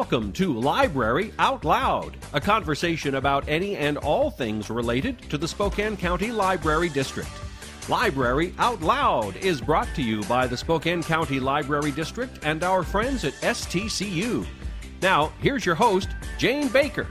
Welcome to Library Out Loud, a conversation about any and all things related to the Spokane County Library District. Library Out Loud is brought to you by the Spokane County Library District and our friends at STCU. Now, here's your host, Jane Baker.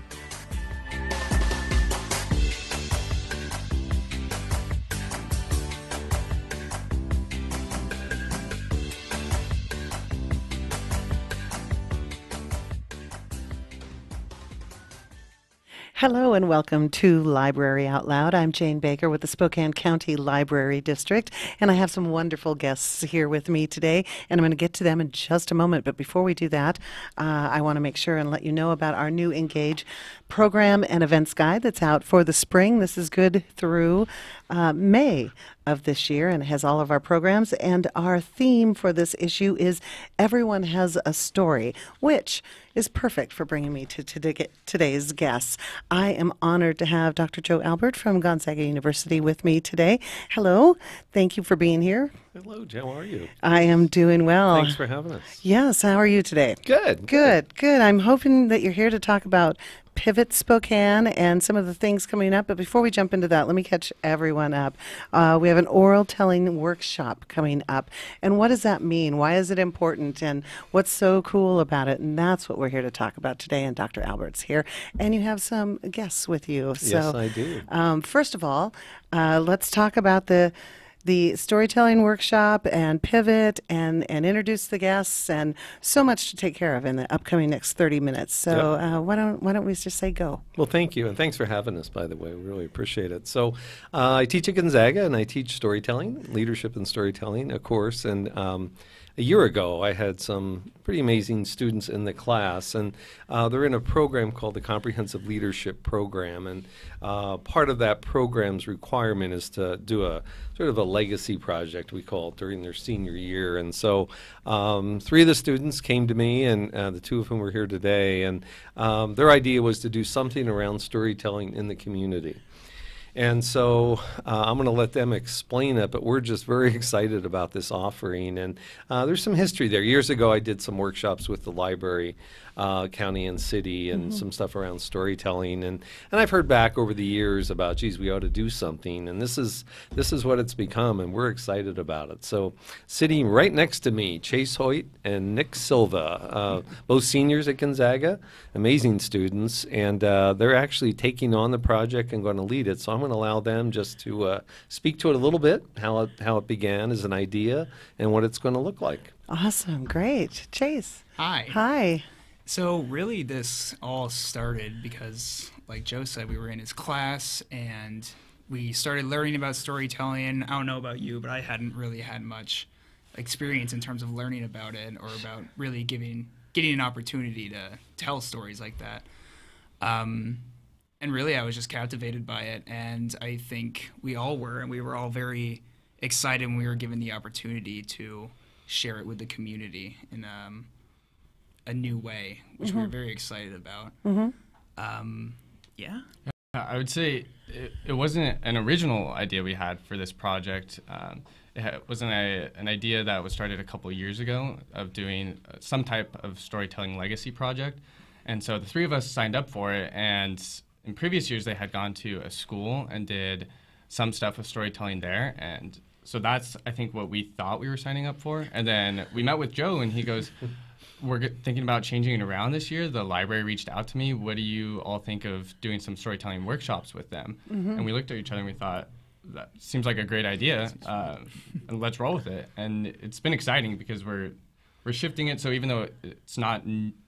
Hello and welcome to Library Out Loud. I'm Jane Baker with the Spokane County Library District, and I have some wonderful guests here with me today, and I'm going to get to them in just a moment. But before we do that, I want to make sure and let you know about our new Engage program and events guide that's out for the spring. This is good through May of this year, and it has all of our programs. And our theme for this issue is Everyone Has a Story, which is perfect for bringing me to today's guests. I am honored to have Dr. Joe Albert from Gonzaga University with me today. Hello. Thank you for being here. Hello, Jen. How are you? I am doing well. Thanks for having us. Yes. How are you today? Good. Good. I'm hoping that you're here to talk about Pivot Spokane and some of the things coming up. But before we jump into that, let me catch everyone up. We have an oral telling workshop coming up. And what does that mean? Why is it important? And what's so cool about it? And that's what we're here to talk about today. And Dr. Albert's here. And you have some guests with you. So, yes, I do. First of all, let's talk about the storytelling workshop and Pivot and introduce the guests, and so much to take care of in the upcoming next 30 minutes. So why don't we just say go? Well, thank you, and thanks for having us, by the way. We really appreciate it. So I teach at Gonzaga, and I teach storytelling, leadership and storytelling, a course, and a year ago, I had some pretty amazing students in the class, and they're in a program called the Comprehensive Leadership Program, and part of that program's requirement is to do a sort of a legacy project, we call it, during their senior year. And so 3 of the students came to me, and the 2 of whom are here today, and their idea was to do something around storytelling in the community. And so I'm going to let them explain it, but we're just very excited about this offering. And there's some history there. Years ago, I did some workshops with the library, county and city, and some stuff around storytelling. And I've heard back over the years about, geez, we ought to do something. And this is what it's become, and we're excited about it. So sitting right next to me, Chase Hoyt and Nick Silva, both seniors at Gonzaga, amazing students. And they're actually taking on the project and going to lead it. So I'm going to allow them just to speak to it a little bit, how it began as an idea and what it's going to look like. Awesome. Great. Chase. Hi. So really this all started because, like Joe said, we were in his class and we started learning about storytelling. I don't know about you, but I hadn't really had much experience in terms of learning about it or about really getting an opportunity to tell stories like that. And really, I was just captivated by it, and I think we all were, and we were all very excited when we were given the opportunity to share it with the community in a new way, which we were very excited about. Yeah. I would say it wasn't an original idea we had for this project. It wasn't an idea that was started a couple of years ago of doing some type of storytelling legacy project. And so the 3 of us signed up for it, and in previous years, they had gone to a school and did some stuff with storytelling there. And so that's, I think, what we thought we were signing up for. And then we met with Joe, and he goes, we're thinking about changing it around this year. The library reached out to me. What do you all think of doing some storytelling workshops with them? And we looked at each other and we thought, that seems like a great idea. And let's roll with it. And it's been exciting because we're shifting it. So even though it's not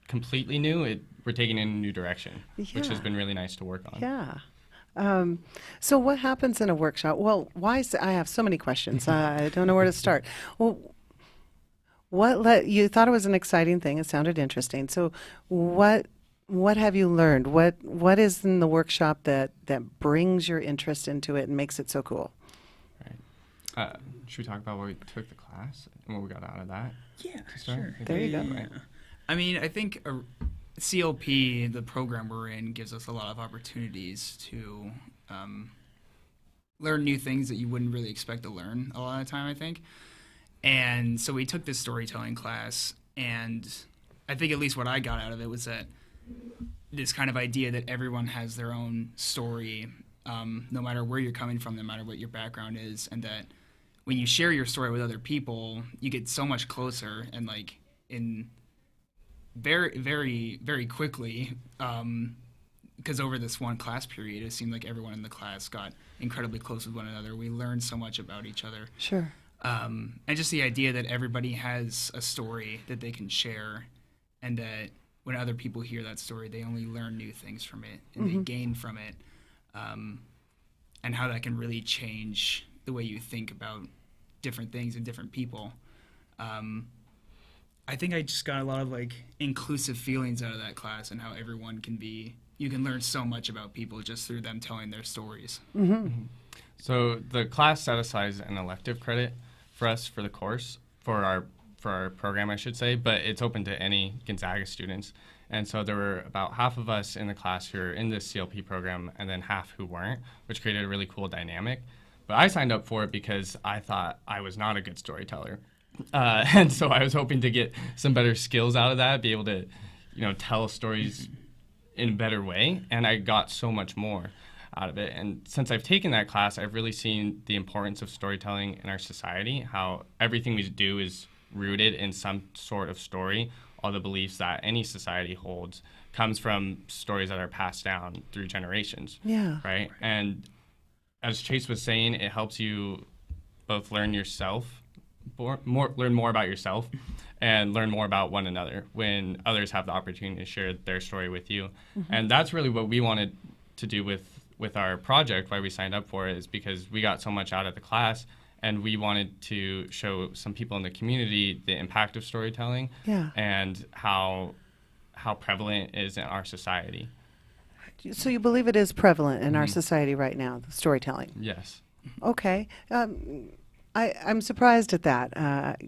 completely new, we're taking it in a new direction, which has been really nice to work on. Yeah. So what happens in a workshop? Well, I have so many questions. I don't know where to start. Well, you thought it was an exciting thing. It sounded interesting. So what have you learned? What is in the workshop that brings your interest into it and makes it so cool? Right. Should we talk about what we took the class and what we got out of that? Yeah, sure. There you go. Yeah. I mean, I think CLP, the program we're in, gives us a lot of opportunities to learn new things that you wouldn't really expect to learn a lot of the time, I think. And so we took this storytelling class, and I think at least what I got out of it was that this kind of idea that everyone has their own story, no matter where you're coming from, no matter what your background is, and that when you share your story with other people, you get so much closer, and like in very, very, very quickly, because over this one class period, it seemed like everyone in the class got incredibly close with one another. We learned so much about each other. Sure. And just the idea that everybody has a story that they can share, and that when other people hear that story, they only learn new things from it, and they gain from it, and how that can really change the way you think about different things and different people. I think I just got a lot of like inclusive feelings out of that class, and how everyone can be, you can learn so much about people just through them telling their stories. So the class set aside an elective credit for us for the course, for our program, I should say, but it's open to any Gonzaga students. And so there were about half of us in the class who were in this CLP program, and then half who weren't, which created a really cool dynamic. But I signed up for it because I thought I was not a good storyteller. And so I was hoping to get some better skills out of that, be able to, tell stories in a better way. And I got so much more out of it. And since I've taken that class, I've really seen the importance of storytelling in our society, how everything we do is rooted in some sort of story. All the beliefs that any society holds comes from stories that are passed down through generations. Yeah. Right? And as Chase was saying, it helps you both learn yourself, learn more about yourself, and learn more about one another when others have the opportunity to share their story with you. And that's really what we wanted to do with our project, why we signed up for it, is because we got so much out of the class, and we wanted to show some people in the community the impact of storytelling and how prevalent it is in our society. So you believe it is prevalent in our society right now, the storytelling? Yes. Okay. I'm surprised at that,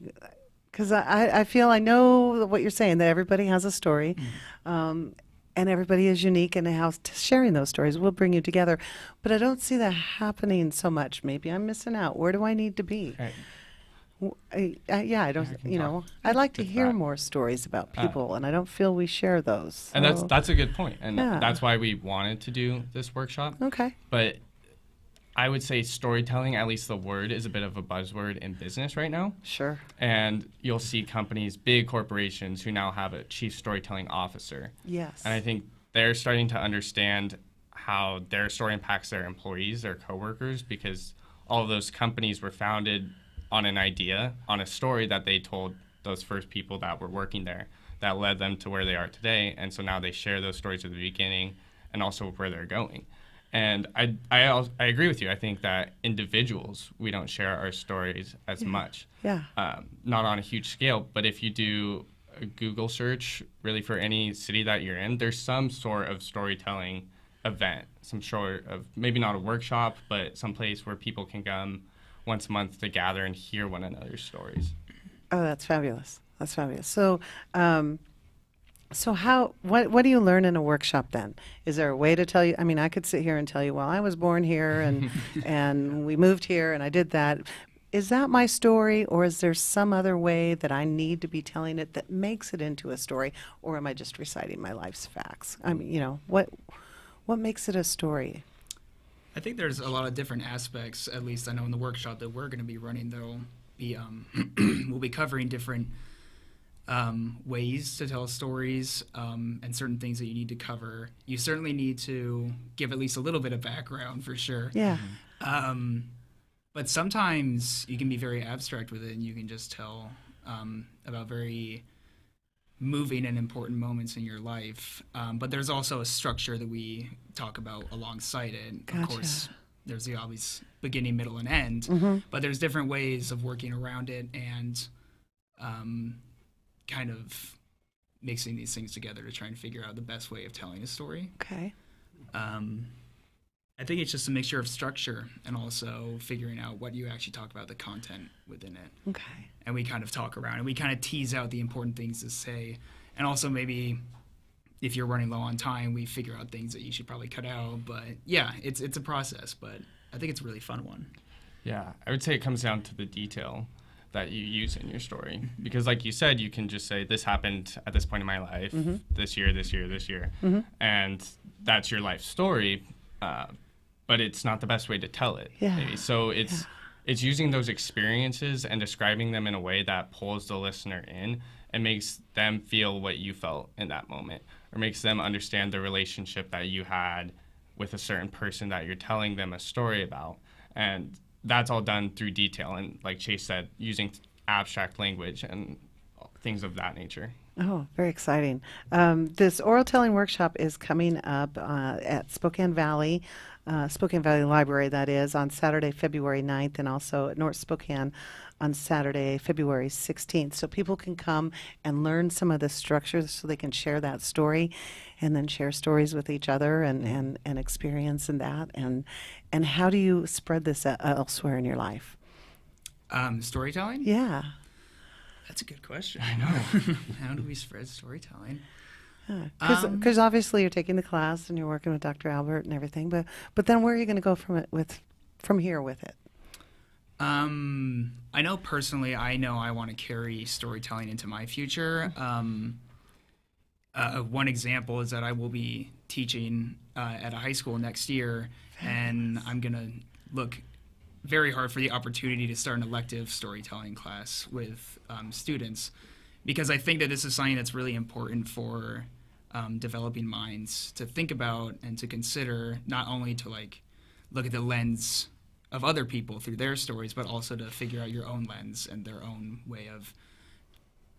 because I feel I know what you're saying, that everybody has a story, and everybody is unique, and how sharing those stories will bring you together. But I don't see that happening so much. Maybe I'm missing out. Where do I need to be? Right. I don't, I'd like to hear more stories about people, and I don't feel we share those. And that's a good point, and Yeah. that's why we wanted to do this workshop. Okay. But I would say storytelling, at least the word, is a bit of a buzzword in business right now. Sure. And you'll see companies, big corporations, who now have a chief storytelling officer. Yes. And I think they're starting to understand how their story impacts their employees, their coworkers, because all of those companies were founded on an idea, on a story that they told those first people that were working there, that led them to where they are today. And so now they share those stories at the beginning and also where they're going. And I agree with you. I think that individuals, we don't share our stories as much. Yeah. Not on a huge scale, but if you do a Google search, really for any city that you're in, there's some sort of storytelling event, some sort of, maybe not a workshop, but some place where people can come once a month to gather and hear one another's stories. Oh, that's fabulous. That's fabulous. So, what do you learn in a workshop then? Is there a way to tell you? I mean, I could sit here and tell you, well, I was born here and and we moved here and I did that. Is that my story, or is there some other way that I need to be telling it that makes it into a story, or am I just reciting my life's facts? I mean, what makes it a story? I think there's a lot of different aspects. At least I know in the workshop that we're going to be running, there'll be we'll be covering different ways to tell stories, and certain things that you need to cover. You certainly need to give at least a little bit of background for sure. Yeah. But sometimes you can be very abstract with it, and you can just tell about very moving and important moments in your life. But there's also a structure that we talk about alongside it. Gotcha. Of course, there's the obvious beginning, middle, and end. But there's different ways of working around it and kind of mixing these things together to try and figure out the best way of telling a story. Okay. I think it's just a mixture of structure and also figuring out what you actually talk about, the content within it. Okay. And we kind of talk around and we kind of tease out the important things to say. And also maybe if you're running low on time, we figure out things that you should probably cut out. But yeah, it's a process, but I think it's a really fun one. Yeah, I would say it comes down to the detail, that you use in your story. Because like you said, you can just say, this happened at this point in my life, this year, this year, this year. And that's your life story, but it's not the best way to tell it. Maybe. So it's using those experiences and describing them in a way that pulls the listener in and makes them feel what you felt in that moment, or makes them understand the relationship that you had with a certain person that you're telling them a story about. And that's all done through detail and, like Chase said, using abstract language and things of that nature. Oh, very exciting. This oral telling workshop is coming up at Spokane Valley Library, that is, on Saturday, February 9th, and also at North Spokane on Saturday, February 16th. So people can come and learn some of the structures so they can share that story and then share stories with each other and experience in that. And how do you spread this elsewhere in your life? Storytelling? Yeah. That's a good question. I know. How do we spread storytelling? Because obviously you're taking the class and you're working with Dr. Albert and everything, but then where are you going to go from here with it? I know personally, I want to carry storytelling into my future. One example is that I will be teaching at a high school next year, and I'm going to look very hard for the opportunity to start an elective storytelling class with students, because I think that this is something that's really important for developing minds to think about and to consider, not only to like look at the lens of other people through their stories, but also to figure out your own lens and their own way of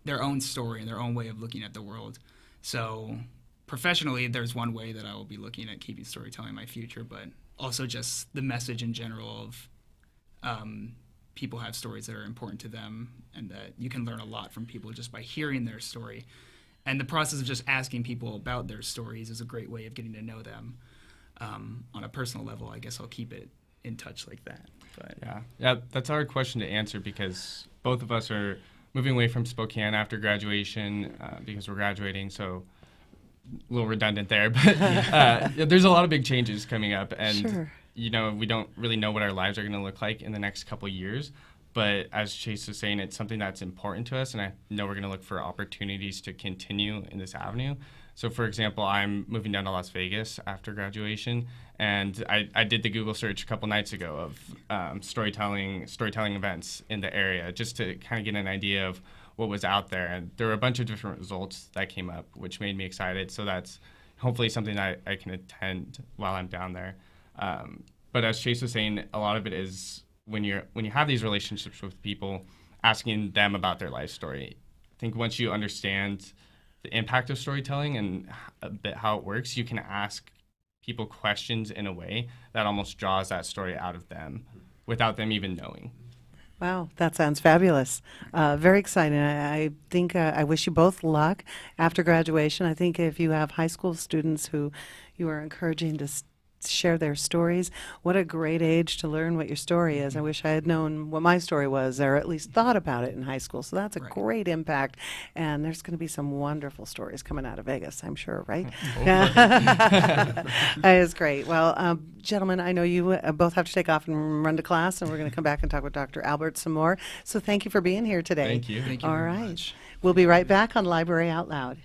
their own story and their own way of looking at the world. So professionally, there's one way that I will be looking at keeping storytelling in my future, but also just the message in general of people have stories that are important to them, and that you can learn a lot from people just by hearing their story. And the process of just asking people about their stories is a great way of getting to know them. On a personal level, I guess I'll keep it in touch like that. But yeah, that's a hard question to answer, because both of us are moving away from Spokane after graduation because we're graduating, so a little redundant there. But there's a lot of big changes coming up, and Sure. we don't really know what our lives are going to look like in the next couple of years. But as Chase was saying, it's something that's important to us, and I know we're going to look for opportunities to continue in this avenue. So, for example, I'm moving down to Las Vegas after graduation, and I did the Google search a couple nights ago of storytelling events in the area, just to kind of get an idea of what was out there. And there were a bunch of different results that came up, which made me excited. So that's hopefully something I can attend while I'm down there. But as Chase was saying, a lot of it is when you have these relationships with people, asking them about their life story. I think once you understand the impact of storytelling and a bit how it works, you can ask people questions in a way that almost draws that story out of them without them even knowing. Wow, that sounds fabulous. Very exciting. I think I wish you both luck after graduation. I think if you have high school students who you are encouraging to share their stories, what a great age to learn what your story is. I wish I had known what my story was, or at least thought about it in high school. So that's a great impact. And there's going to be some wonderful stories coming out of Vegas, I'm sure, right? That is great. Well, gentlemen, I know you both have to take off and run to class, and we're going to come back and talk with Dr. Albert some more. So thank you for being here today. Thank you. Thank you All very right. much. We'll be right back on Library Out Loud.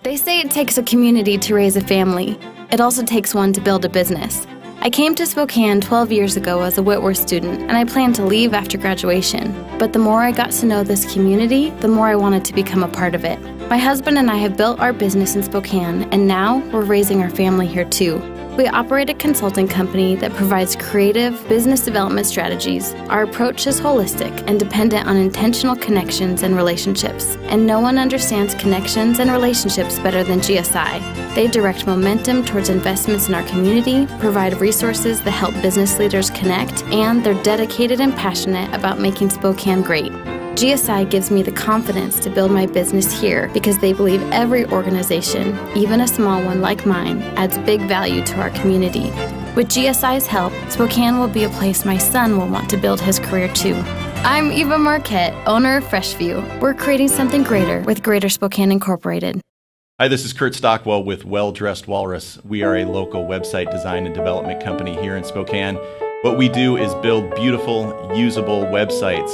They say it takes a community to raise a family. It also takes one to build a business. I came to Spokane 12 years ago as a Whitworth student, and I planned to leave after graduation. But the more I got to know this community, the more I wanted to become a part of it. My husband and I have built our business in Spokane, and now we're raising our family here too. We operate a consulting company that provides creative business development strategies. Our approach is holistic and dependent on intentional connections and relationships. And no one understands connections and relationships better than GSI. They direct momentum towards investments in our community, provide resources that help business leaders connect, and they're dedicated and passionate about making Spokane great. GSI gives me the confidence to build my business here because they believe every organization, even a small one like mine, adds big value to our community. With GSI's help, Spokane will be a place my son will want to build his career too. I'm Eva Marquette, owner of Freshview. We're creating something greater with Greater Spokane Incorporated. Hi, this is Kurt Stockwell with Well Dressed Walrus. We are a local website design and development company here in Spokane. What we do is build beautiful, usable websites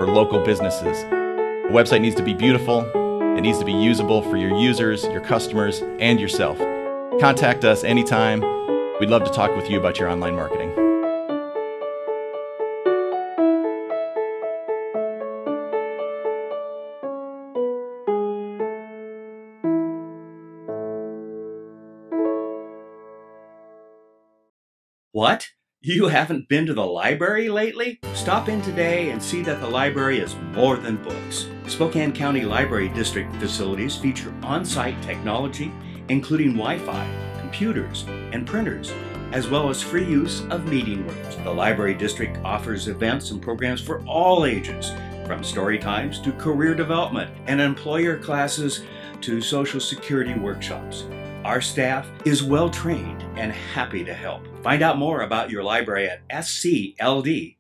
for local businesses. The website needs to be beautiful. It needs to be usable for your users, your customers, and yourself. Contact us anytime. We'd love to talk with you about your online marketing. What? You haven't been to the library lately? Stop in today and see that the library is more than books. Spokane County Library District facilities feature on-site technology, including Wi-Fi, computers, and printers, as well as free use of meeting rooms. The Library District offers events and programs for all ages, from story times to career development and employer classes to Social Security workshops. Our staff is well trained and happy to help. Find out more about your library at scld.org.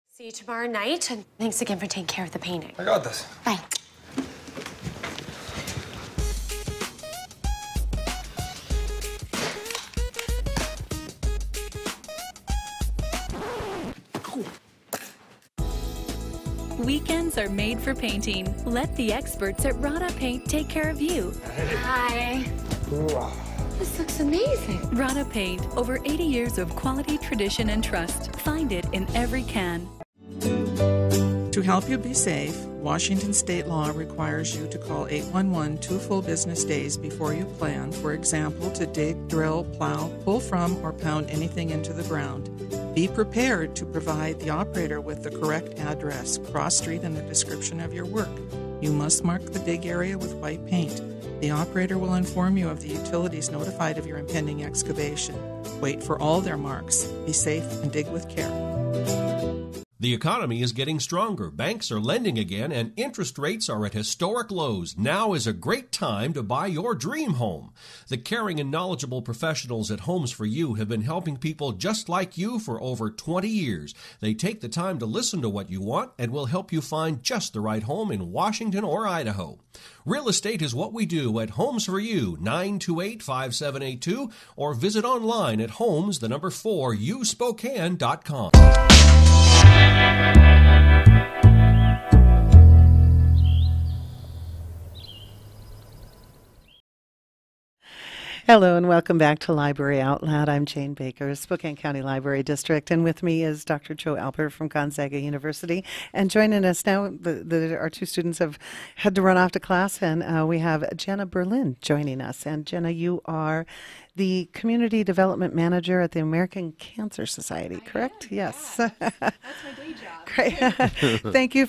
See you tomorrow night, and thanks again for taking care of the painting. I got this. Bye. Weekends are made for painting. Let the experts at Rada Paint take care of you. Hi. This looks amazing. Rada Paint, over 80 years of quality, tradition, and trust. Find it in every can. To help you be safe, Washington state law requires you to call 811 2 full business days before you plan, for example, to dig, drill, plow, pull from, or pound anything into the ground. Be prepared to provide the operator with the correct address, cross street, and a description of your work. You must mark the dig area with white paint. The operator will inform you of the utilities notified of your impending excavation. Wait for all their marks. Be safe and dig with care. The economy is getting stronger, banks are lending again, and interest rates are at historic lows. Now is a great time to buy your dream home. The caring and knowledgeable professionals at Homes for You have been helping people just like you for over 20 years. They take the time to listen to what you want and will help you find just the right home in Washington or Idaho. Real estate is what we do at Homes for You, 928-5782, or visit online at homes4uspokane.com. Hello and welcome back to Library Out Loud. I'm Jane Baker, Spokane County Library District, and with me is Dr. Joe Alpert from Gonzaga University. And joining us now, our two students have had to run off to class, and we have Jenna Berlin joining us. And Jenna, you are the Community Development Manager at the American Cancer Society, correct? Yes. That's my day job. Great. Thank you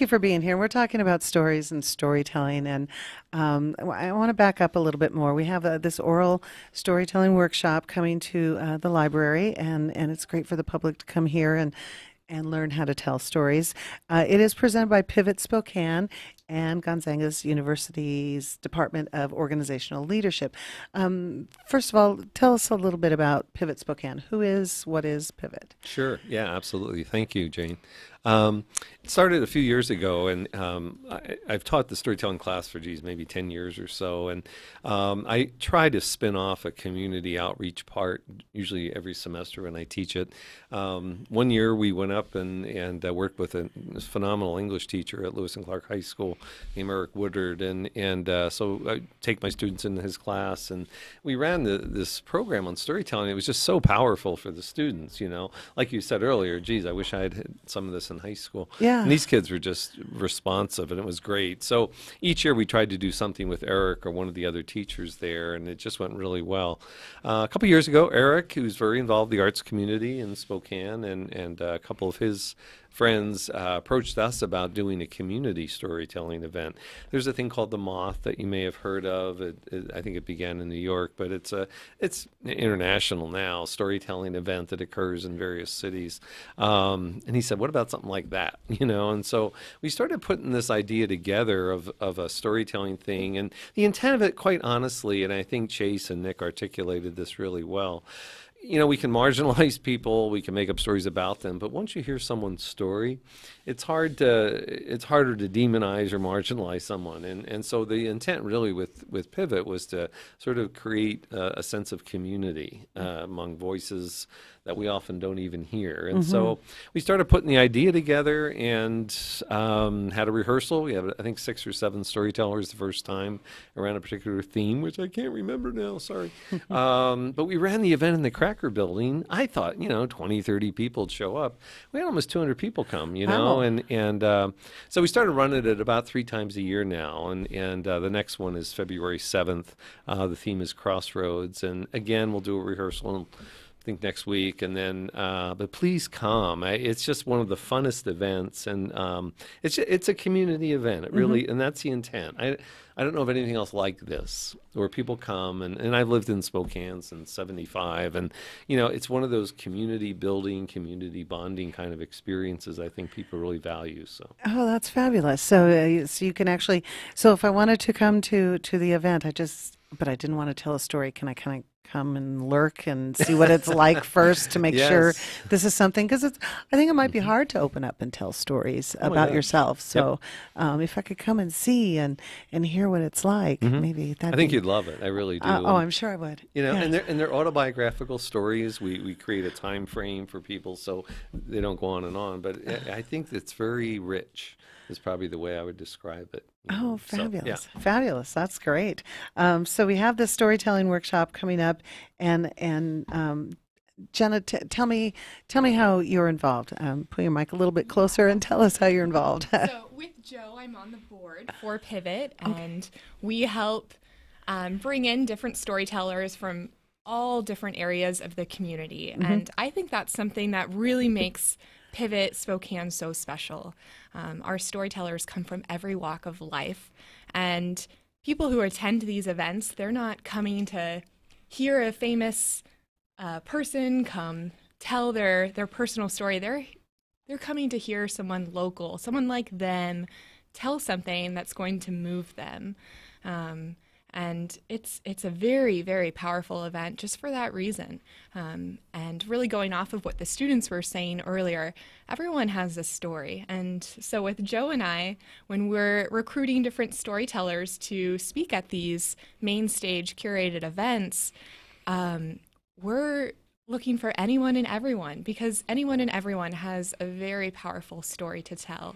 for being here. We're talking about stories and storytelling, and I want to back up a little bit more. We have this oral storytelling workshop coming to the library, and it's great for the public to come here and learn how to tell stories. It is presented by Pivot Spokane and Gonzaga University's Department of Organizational Leadership. First of all, tell us a little bit about Pivot Spokane. What is Pivot? Sure. Yeah, absolutely. Thank you, Jane. It started a few years ago, and I've taught the storytelling class for, maybe 10 years or so, and I try to spin off a community outreach part, usually every semester when I teach it. One year we went up and worked with a phenomenal English teacher at Lewis and Clark High School named Eric Woodard, and so I take my students into his class, and we ran this program on storytelling. It was just so powerful for the students, Like you said earlier, I wish I had some of this in high school. Yeah. And these kids were just responsive, and it was great. So each year we tried to do something with Eric or one of the other teachers there, and it just went really well. A couple years ago, Eric, who's very involved in the arts community in Spokane, and a couple of his friends approached us about doing a community storytelling event. There's a thing called The Moth that you may have heard of. I think it began in New York, but it's international now, storytelling event that occurs in various cities. And he said, what about something like that? And so we started putting this idea together of a storytelling thing. And the intent of it, quite honestly, and I think Chase and Nick articulated this really well, we can marginalize people, we can make up stories about them, but once you hear someone's story, it's harder to demonize or marginalize someone, and so the intent really with Pivot was to sort of create a sense of community among voices that we often don't even hear. And so we started putting the idea together and had a rehearsal. We had, I think, 6 or 7 storytellers the first time around a particular theme, which I can't remember now, sorry. But we ran the event in the Cracker Building. I thought, 20, 30 people would show up. We had almost 200 people come, and so we started running it about 3 times a year now. And the next one is February 7th. The theme is Crossroads. And again, we'll do a rehearsal I think next week, and then but please come. It's just one of the funnest events, and it's a community event. It really, and that's the intent. I don't know of anything else like this where people come, and I've lived in Spokane since '75, and it's one of those community building, community bonding kind of experiences I think people really value. So that's fabulous. So so you can actually, so if I wanted to come to the event, but I didn't want to tell a story. Can I kind of come and lurk and see what it's like first to make sure this is something? Because I think it might be hard to open up and tell stories about yourself. So if I could come and see and hear what it's like, maybe that. I think you'd love it. I really do. I'm sure I would. And they're autobiographical stories. We create a time frame for people so they don't go on and on. But I think it's very rich. Is probably the way I would describe it. Fabulous. So, Fabulous. That's great. So we have this storytelling workshop coming up, and Jenna, tell me how you're involved. Put your mic a little bit closer and tell us how you're involved. So with Joe, I'm on the board for Pivot, and we help bring in different storytellers from all different areas of the community. And I think that's something that really makes Pivot Spokane so special. Our storytellers come from every walk of life, and people who attend these events, they're not coming to hear a famous person come tell their personal story. They're coming to hear someone local, someone like them, tell something that's going to move them. And it's a very, very powerful event just for that reason. And really going off of what the students were saying earlier, everyone has a story. And so with Joe and I, when we're recruiting different storytellers to speak at these main stage curated events, we're looking for anyone and everyone, because anyone and everyone has a very powerful story to tell.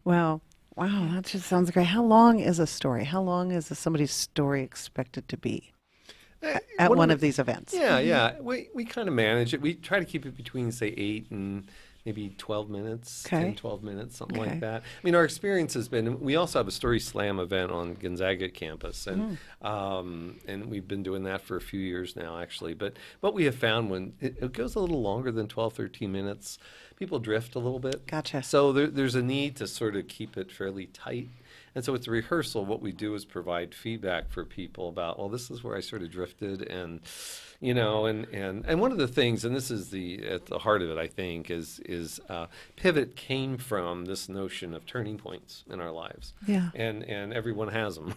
Wow, that just sounds great. How long is a story? How long is somebody's story expected to be at one of these events? Yeah. We kind of manage it. We try to keep it between, say, 8 and maybe 12 minutes, 10, 12 minutes, something like that. I mean, our experience has been, we also have a Story Slam event on Gonzaga campus, and we've been doing that for a few years now, actually. But what we have found when it goes a little longer than 12, 13 minutes, people drift a little bit. Gotcha. So there's a need to sort of keep it fairly tight. And so with the rehearsal, what we do is provide feedback for people about, well, this is where I sort of drifted, and and one of the things, and this is at the heart of it, I think, is Pivot came from this notion of turning points in our lives. Yeah. And everyone has them,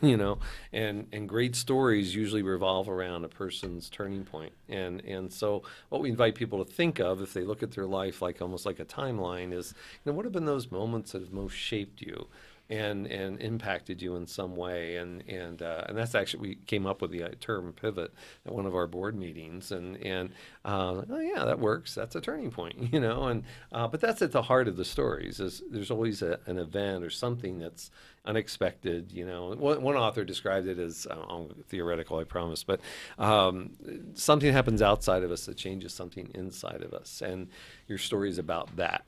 and great stories usually revolve around a person's turning point. And so what we invite people to think of, if they look at their life like almost like a timeline, is, what have been those moments that have most shaped you and impacted you in some way, and that's actually, we came up with the term pivot at one of our board meetings, and oh yeah, that works. That's a turning point, and but that's at the heart of the stories. Is there's always an event or something that's unexpected. One author described it as theoretical, I promise, but something happens outside of us that changes something inside of us, and your story is about that.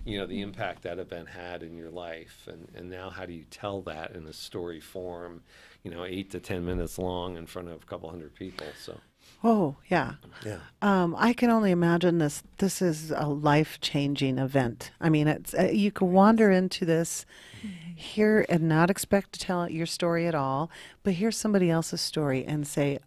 The impact that event had in your life, and now how do you tell that in a story form, 8 to 10 minutes long in front of a couple hundred people. So. Oh, yeah. Yeah. I can only imagine this. This is a life-changing event. I mean, it's you can wander into this here and not expect to tell your story at all, but hear somebody else's story and say,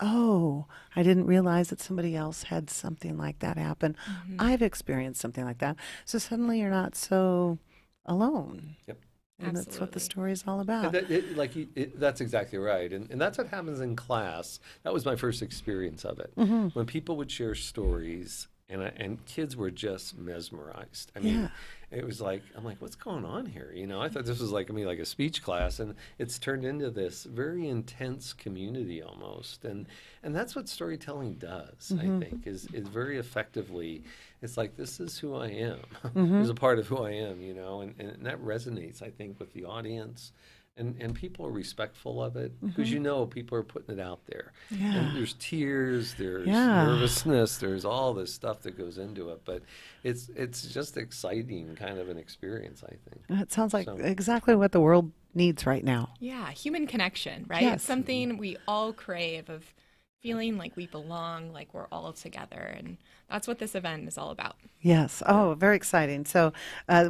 oh, I didn't realize that somebody else had something like that happen. I've experienced something like that. So suddenly you're not so alone. Yep. And that's what the story is all about. That's exactly right. And that's what happens in class. That was my first experience of it. When people would share stories and kids were just mesmerized. I mean, it was like, I'm like, what's going on here? You know, I thought this was like a speech class, and it's turned into this very intense community almost. And that's what storytelling does, I think, is very effectively. It's like, this is who I am. This is a part of who I am, you know, and that resonates, I think, with the audience. And people are respectful of it because you know people are putting it out there. And there's tears, there's nervousness, there's all this stuff that goes into it. But it's just exciting kind of an experience, I think. It sounds like exactly what the world needs right now. Yeah, human connection, right? Yes. It's something we all crave, of feeling like we belong, like we're all together. And that's what this event is all about. Yes. Oh, very exciting. So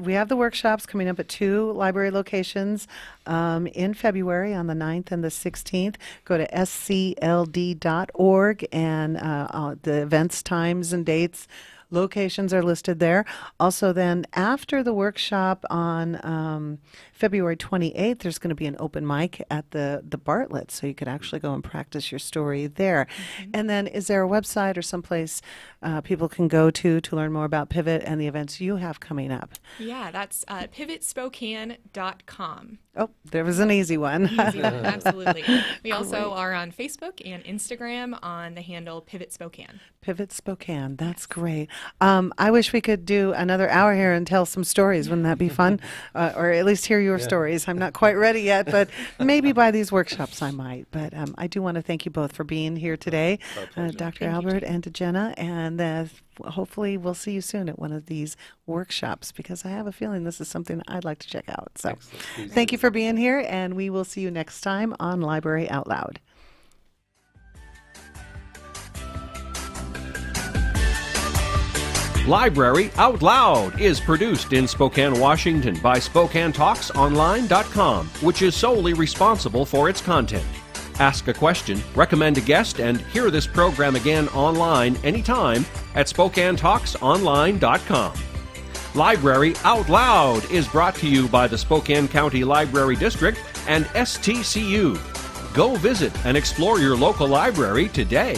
we have the workshops coming up at 2 library locations in February on the 9th and the 16th. Go to scld.org, and the events, times, and dates, locations are listed there. Also, then after the workshop on February 28th, there's going to be an open mic at the Bartlett, so you could actually go and practice your story there. And then, is there a website or someplace people can go to learn more about Pivot and the events you have coming up? Yeah, that's pivotspokane.com. Oh, there was an easy one. Easy one, absolutely. We also are on Facebook and Instagram on the handle Pivot Spokane. Pivot Spokane, that's great. I wish we could do another hour here and tell some stories. Wouldn't that be fun? Or at least hear your stories. I'm not quite ready yet, but maybe by these workshops I might. But I do want to thank you both for being here today, Dr. Albert and to Jenna, and hopefully we'll see you soon at one of these workshops, because I have a feeling this is something I'd like to check out. So thank you for being here, and we will see you next time on Library Out Loud. Library Out Loud is produced in Spokane, Washington by SpokaneTalksOnline.com, which is solely responsible for its content. Ask a question, recommend a guest, and hear this program again online anytime at SpokaneTalksOnline.com. Library Out Loud is brought to you by the Spokane County Library District and STCU. Go visit and explore your local library today.